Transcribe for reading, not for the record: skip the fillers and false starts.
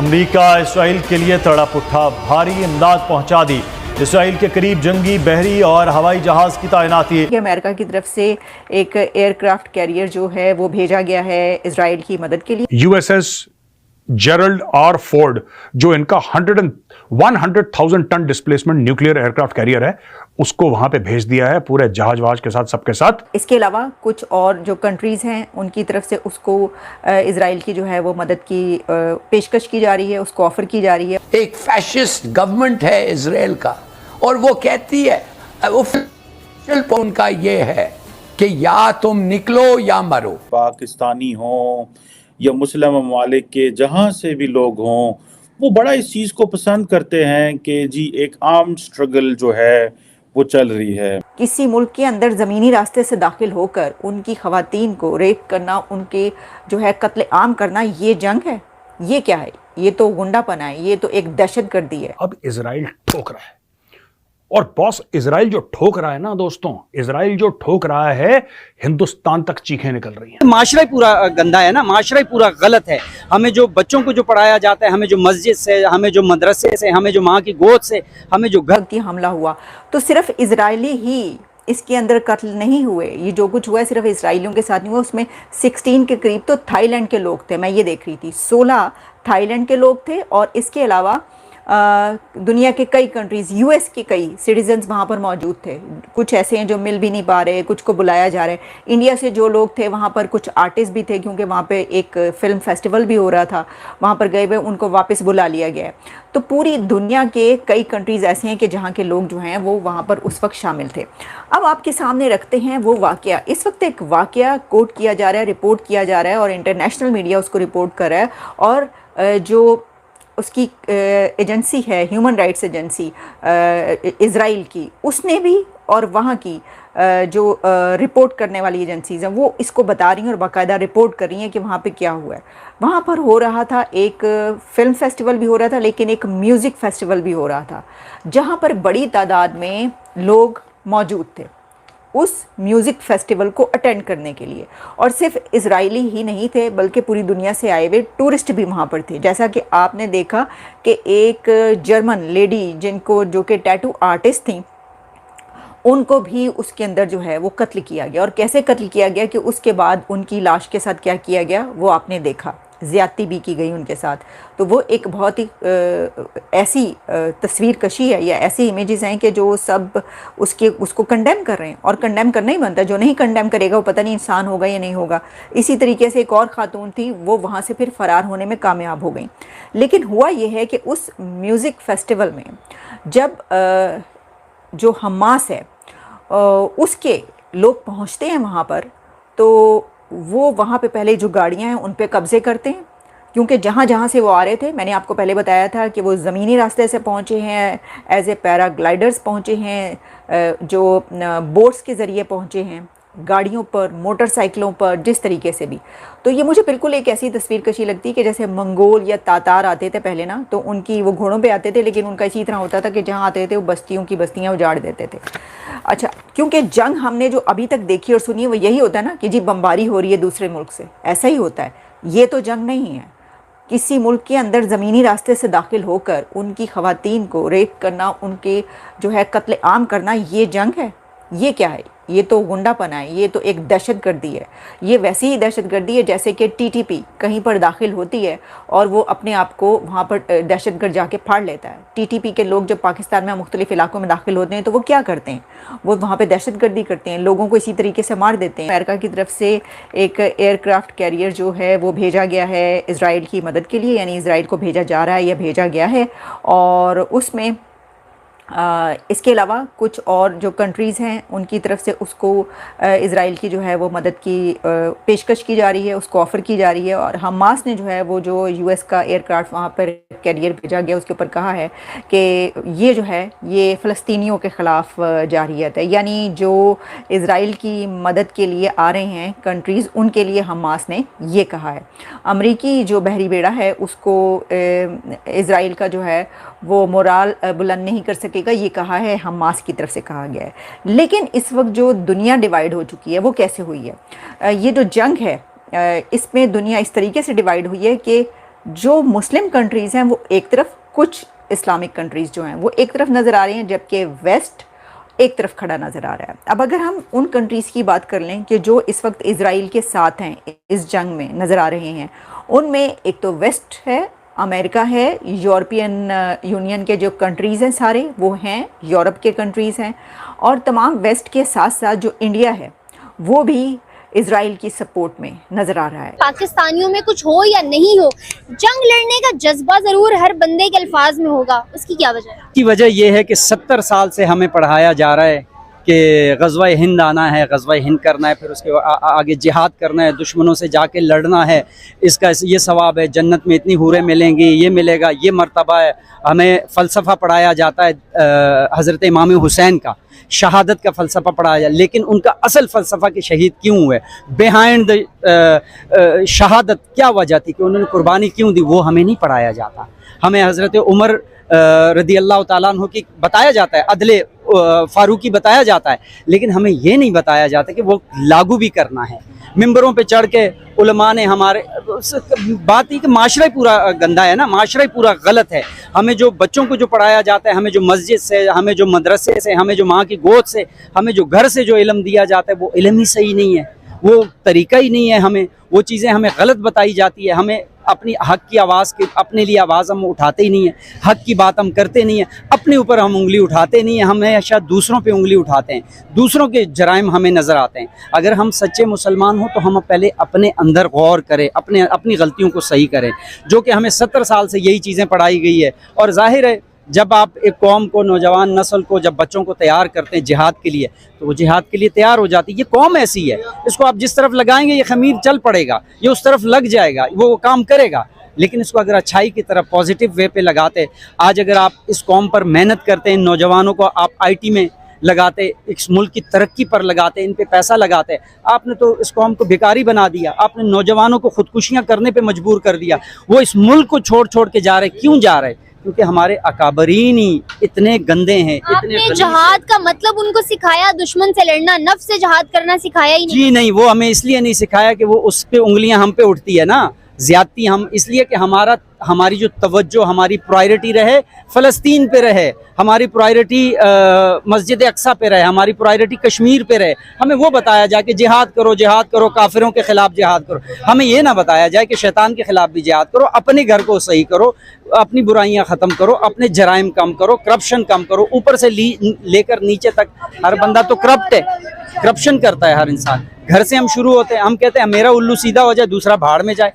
America Israel के लिए तड़प उठा, भारी इमदाद पहुंचा दी। इसराइल के करीब जंगी, बहरी और हवाई जहाज की तैनाती। अमेरिका की तरफ से एक एयरक्राफ्ट कैरियर जो है वो भेजा गया है इसराइल की मदद के लिए। यूएसएस जेरल्ड आर फोर्ड, जो इनका 100,000 ton displacement nuclear aircraft carrier है, उसको वहां पे भेज दिया है पूरे जहाज वहाज के साथ, सबके साथ। इसके अलावा कुछ और जो कंट्रीज हैं उनकी तरफ से उसको इसराइल की जो है वो मदद की पेशकश की जा रही है, उसको ऑफर की जा रही है। एक फैशिस्ट गवर्नमेंट है इसराइल का और वो कहती है, ऑफिशियल उनका ये है कि या तुम निकलो या मरो। पाकिस्तानी हों या मुस्लिम ममालिक के जहाँ से भी लोग हों, वो बड़ा इस चीज़ को पसंद करते हैं कि जी एक आर्म स्ट्रगल जो है वो चल रही है। किसी मुल्क के अंदर ज़मीनी रास्ते से दाखिल होकर उनकी ख़वातीन को रेप करना, उनके जो है कत्ले आम करना, ये जंग है? ये क्या है? ये तो गुंडापना है, ये तो एक दहशतगर्दी है। अब इजराइल ठोक रहा है, और बॉस इजराइल जो ठोक रहा है ना दोस्तों, इजराइल जो ठोक रहा है, हिंदुस्तान तक चीखें निकल रही हैं। माशरा ही पूरा गंदा है ना, माशरा ही पूरा गलत है। हमें जो बच्चों को जो पढ़ाया जाता है, हमें जो मस्जिद से, हमें जो मदरसे से, हमें जो माँ की गोद से, हमें जो घर हमला हुआ, तो सिर्फ इजरायली ही इसके अंदर कत्ल नहीं हुए। ये जो कुछ हुआ है सिर्फ इसराइलियों के साथ नहीं हुआ, उसमें 16 के करीब तो थाईलैंड के लोग थे। मैं ये देख रही थी, 16 थाईलैंड के लोग थे और इसके अलावा दुनिया के कई कंट्रीज़, यूएस के कई सिटीजन्स वहाँ पर मौजूद थे। कुछ ऐसे हैं जो मिल भी नहीं पा रहे, कुछ को बुलाया जा रहा है। इंडिया से जो लोग थे वहाँ पर, कुछ आर्टिस्ट भी थे, क्योंकि वहाँ पे एक फ़िल्म फेस्टिवल भी हो रहा था, वहाँ पर गए हुए उनको वापस बुला लिया गया है। तो पूरी दुनिया के कई कंट्रीज़ ऐसे हैं कि जहाँ के लोग जो हैं वो वहाँ पर उस वक्त शामिल थे। अब आपके सामने रखते हैं वो वाक़या। इस वक्त एक वाक़या कोट किया जा रहा है, रिपोर्ट किया जा रहा है और इंटरनेशनल मीडिया उसको रिपोर्ट कर रहा है। और जो उसकी एजेंसी है, ह्यूमन राइट्स एजेंसी इज़राइल की, उसने भी, और वहाँ की जो रिपोर्ट करने वाली एजेंसीज़ हैं वो इसको बता रही हैं और बाकायदा रिपोर्ट कर रही हैं कि वहाँ पे क्या हुआ है। वहाँ पर हो रहा था एक फ़िल्म फेस्टिवल भी हो रहा था, लेकिन एक म्यूज़िक फेस्टिवल भी हो रहा था, जहाँ पर बड़ी तादाद में लोग मौजूद थे उस म्यूज़िक फेस्टिवल को अटेंड करने के लिए। और सिर्फ इजरायली ही नहीं थे, बल्कि पूरी दुनिया से आए हुए टूरिस्ट भी वहाँ पर थे। जैसा कि आपने देखा कि एक जर्मन लेडी, जिनको जो कि टैटू आर्टिस्ट थी, उनको भी उसके अंदर जो है वो कत्ल किया गया। और कैसे कत्ल किया गया कि उसके बाद उनकी लाश के साथ क्या किया गया वो आपने देखा, ज़्यादती भी की गई उनके साथ। तो वो एक बहुत ही ऐसी तस्वीर कशी है या ऐसी इमेजेस हैं कि जो सब उसको कंडेम कर रहे हैं, और कंडेम करना ही बनता है। जो नहीं कंडेम करेगा वो पता नहीं इंसान होगा या नहीं होगा। इसी तरीके से एक और ख़ातून थी, वो वहाँ से फिर फ़रार होने में कामयाब हो गई। लेकिन हुआ ये है कि उस म्यूज़िक फेस्टिवल में जब जो हमास है उसके लोग पहुँचते हैं वहाँ पर, तो वो वहाँ पे पहले जो गाड़ियाँ हैं उन पे कब्ज़े करते हैं, क्योंकि जहाँ जहाँ से वो आ रहे थे, मैंने आपको पहले बताया था कि वो ज़मीनी रास्ते से पहुँचे हैं, एज ए पैराग्लाइडर्स पहुँचे हैं, जो बोट्स के ज़रिए पहुँचे हैं, गाड़ियों पर, मोटरसाइकिलों पर, जिस तरीके से भी। तो ये मुझे बिल्कुल एक ऐसी तस्वीर कशी लगती है कि जैसे मंगोल या तातार आते थे पहले ना, तो उनकी वो घोड़ों पे आते थे, लेकिन उनका इसी तरह होता था कि जहाँ आते थे वो बस्तियों की बस्तियाँ उजाड़ देते थे। अच्छा, क्योंकि जंग हमने जो अभी तक देखी और सुनी है वो यही होता है ना कि जी बमबारी हो रही है दूसरे मुल्क से, ऐसा ही होता है। ये तो जंग नहीं है। किसी मुल्क के अंदर ज़मीनी रास्ते से दाखिल होकर उनकी ख़वातीन को रेप करना, उनके जो है कत्ले आम करना, ये जंग है? ये क्या है? ये तो गुंडापना है, ये तो एक दहशतगर्दी है। ये वैसी ही दहशतगर्दी है जैसे कि टीटीपी कहीं पर दाखिल होती है और वो अपने आप को वहाँ पर दहशतगर्द जाके फाड़ लेता है। टीटीपी के लोग जब पाकिस्तान में मुख्तलिफ इलाकों में दाखिल होते हैं तो वो क्या करते हैं? वो वहाँ पर दहशतगर्दी करते हैं, लोगों को इसी तरीके से मार देते हैं। अमेरिका की तरफ से एक एयरक्राफ्ट कैरियर जो है वो भेजा गया है इसराइल की मदद के लिए, यानी इसराइल को भेजा जा रहा है या भेजा गया है। और उसमें इसके अलावा कुछ और जो कंट्रीज़ हैं उनकी तरफ से उसको इसराइल की जो है वो मदद की पेशकश की जा रही है, उसको ऑफ़र की जा रही है। और हमास ने जो है वो जो यूएस का एयरक्राफ्ट वहाँ पर कैरियर भेजा गया, उसके ऊपर कहा है कि ये जो है ये फ़लस्तीनियों के ख़िलाफ़ जारियत है, यानी जो इसराइल की मदद के लिए आ रहे हैं कंट्रीज़, उनके लिए हमास ने ये कहा है। अमरीकी जो बहरी बेड़ा है उसको इसराइल का जो है वो मोराल बुलंद नहीं कर सकेगा, ये कहा है, हमास की तरफ से कहा गया है। लेकिन इस वक्त जो दुनिया डिवाइड हो चुकी है वो कैसे हुई है? ये जो जंग है इसमें दुनिया इस तरीके से डिवाइड हुई है कि जो मुस्लिम कंट्रीज़ हैं वो एक तरफ, कुछ इस्लामिक कंट्रीज़ जो हैं वो एक तरफ नज़र आ रही हैं, जबकि वेस्ट एक तरफ खड़ा नज़र आ रहा है। अब अगर हम उन कंट्रीज़ की बात कर लें कि जो इस वक्त इज़राइल के साथ हैं, इस जंग में नज़र आ रहे हैं, उनमें एक तो वेस्ट है, अमेरिका है, यूरोपियन यूनियन के जो कंट्रीज़ हैं सारे वो हैं, यूरोप के कंट्रीज़ हैं, और तमाम वेस्ट के साथ साथ जो इंडिया है वो भी इजराइल की सपोर्ट में नजर आ रहा है। पाकिस्तानियों में कुछ हो या नहीं हो, जंग लड़ने का जज्बा जरूर हर बंदे के अल्फाज में होगा। उसकी क्या वजह है? की वजह यह है कि 70 साल से हमें पढ़ाया जा रहा है कि ग़ज़वा हिंद आना है, ग़ज़वा हिंद करना है, फिर उसके आगे जिहाद करना है, दुश्मनों से जाके लड़ना है, इसका ये सवाब है, जन्नत में इतनी हूरें मिलेंगी, ये मिलेगा, ये मर्तबा है। हमें फ़लसफ़ा पढ़ाया जाता है हज़रत इमाम हुसैन का, शहादत का फ़लसफ़ा पढ़ाया जाए, लेकिन उनका असल फ़लसफ़ा कि शहीद क्यों हुए, बिहाइंड द शहादत क्या वजह थी कि उन्होंने कुर्बानी क्यों दी, वो हमें नहीं पढ़ाया जाता। हमें हज़रत उमर रदी अल्लाह ताला अन्हु की बताया जाता है, अदले फ़ारूकी बताया जाता है, लेकिन हमें ये नहीं बताया जाता कि वो लागू भी करना है। मिंबरों पे चढ़ के उलमा ने हमारे बात ही कि माशरा ही पूरा गंदा है ना, माशरा ही पूरा गलत है। हमें जो बच्चों को जो पढ़ाया जाता है, हमें जो मस्जिद से, हमें जो मदरसे से, हमें जो माँ की गोद से, हमें जो घर से जो इल्म दिया जाता है, वो इल्म ही सही नहीं है, वो तरीका ही नहीं है। हमें वो चीज़ें हमें गलत बताई जाती है। हमें अपनी हक की आवाज़ के अपने लिए आवाज़ हम उठाते ही नहीं है, हक की बात हम करते नहीं है, अपने ऊपर हम उंगली उठाते नहीं है, हमें शायद दूसरों पे उंगली उठाते हैं, दूसरों के जराइम हमें नज़र आते हैं। अगर हम सच्चे मुसलमान हो तो हम पहले अपने अंदर गौर करें, अपनी गलतियों को सही करें, जो कि हमें 70 साल से यही चीज़ें पढ़ाई गई है। और जाहिर है जब आप एक कौम को, नौजवान नस्ल को, जब बच्चों को तैयार करते हैं जिहाद के लिए, तो वो जिहाद के लिए तैयार हो जाती है। ये कौम ऐसी है, इसको आप जिस तरफ लगाएंगे ये खमीर चल पड़ेगा, ये उस तरफ लग जाएगा, वो काम करेगा। लेकिन इसको अगर अच्छाई की तरफ पॉजिटिव वे पे लगाते, आज अगर आप इस कौम पर मेहनत करते हैं, नौजवानों को आप IT में लगाते, इस मुल्क की तरक्की पर लगाते, इन पे पैसा लगाते, आपने तो इस कौम को भिखारी बना दिया, आपने नौजवानों को खुदकुशियाँ करने पे मजबूर कर दिया। वो इस मुल्क को छोड़ छोड़ के जा रहे, क्यों जा रहे? क्योंकि हमारे अकाबरीन ही इतने गंदे हैं। आपने जहाद का मतलब उनको सिखाया, दुश्मन से लड़ना, नफ्स से जहाद करना सिखाया ही नहीं? जी नहीं, वो हमें इसलिए नहीं सिखाया कि वो उस पे उंगलियां हम पे उठती है ना, ज्यादती हम इसलिए कि हमारी जो तवज्जो, हमारी प्रायोरिटी रहे फ़लस्तीन पे रहे, हमारी प्रायोरिटी मस्जिद अक्सा पे रहे, हमारी प्रायोरिटी कश्मीर पे रहे। हमें वो बताया जाए कि जिहाद करो, काफिरों के ख़िलाफ़ जिहाद करो। हमें ये ना बताया जाए कि शैतान के ख़िलाफ़ भी जिहाद करो, अपने घर को सही करो, अपनी बुराइयां ख़त्म करो, अपने जराइम कम करो, करप्शन कम करो। ऊपर से लेकर नीचे तक हर बंदा तो करप्ट है, करप्शन करता है हर इंसान। घर से हम शुरू होते हैं, हम कहते हैं मेरा उल्लू सीधा हो जाए, दूसरा भाड़ में जाए।